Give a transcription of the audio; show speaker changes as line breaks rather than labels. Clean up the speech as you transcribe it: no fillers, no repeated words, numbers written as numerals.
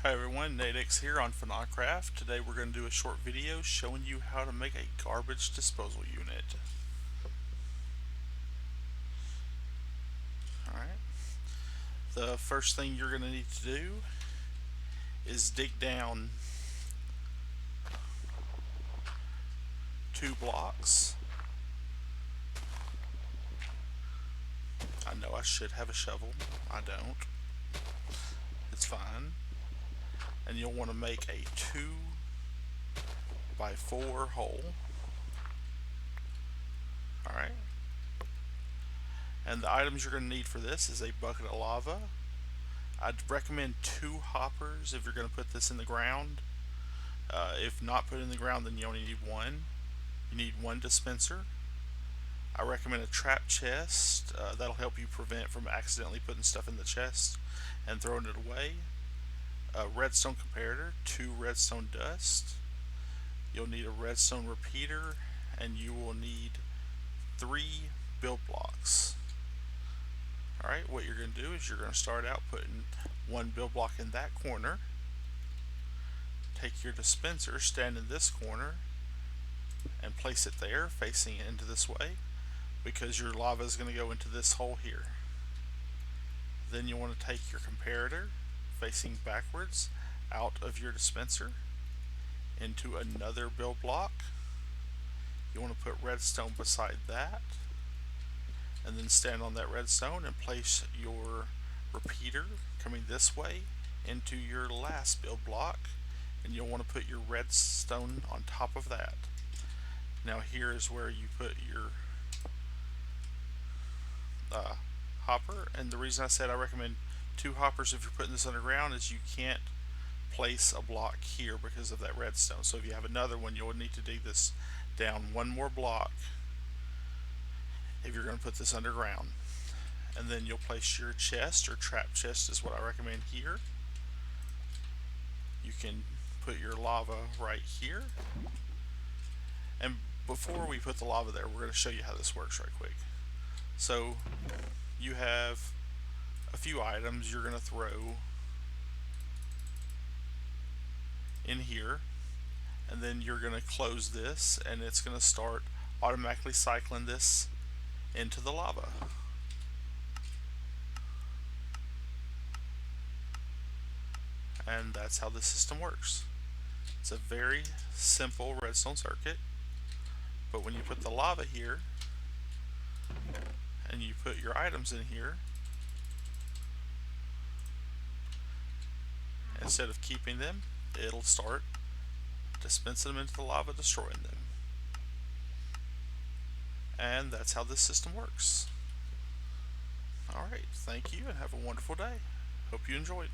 Hi everyone, Nadex here on FNA Craft. Today we're going to do a short video showing you how to make a garbage disposal unit. Alright, the first thing you're going to need to do is dig down 2 blocks. I know I should have a shovel, I don't. It's fine. And you'll want to make a 2x4 hole. Alright. And the items you're going to need for this is a bucket of lava. I'd recommend 2 hoppers if you're going to put this in the ground. If not put in the ground, then you only need 1. You need 1 dispenser. I recommend a trap chest. That'll help you prevent from accidentally putting stuff in the chest and throwing it away. A redstone comparator, 2 redstone dust. You'll need a redstone repeater, and you will need 3 build blocks. Alright, what you're going to do is you're going to start out putting 1 build block in that corner. Take your dispenser, stand in this corner, and place it there, facing it into this way, because your lava is going to go into this hole here. Then you want to take your comparator, facing backwards, out of your dispenser, into another build block. You want to put redstone beside that, and then stand on that redstone and place your repeater coming this way into your last build block, and you'll want to put your redstone on top of that. Now here is where you put your hopper, and the reason I said I recommend 2 hoppers if you're putting this underground is you can't place a block here because of that redstone. So if you have another one, you'll need to dig this down 1 more block if you're going to put this underground. And then you'll place your chest, or trap chest is what I recommend here. You can put your lava right here. And before we put the lava there, we're going to show you how this works right quick. So you have a few items you're going to throw in here, and then you're going to close this, and it's going to start automatically cycling this into the lava. And that's how the system works. It's a very simple redstone circuit, but when you put the lava here and you put your items in here, instead of keeping them, it'll start dispensing them into the lava, destroying them. And that's how this system works. Alright, thank you and have a wonderful day. Hope you enjoyed.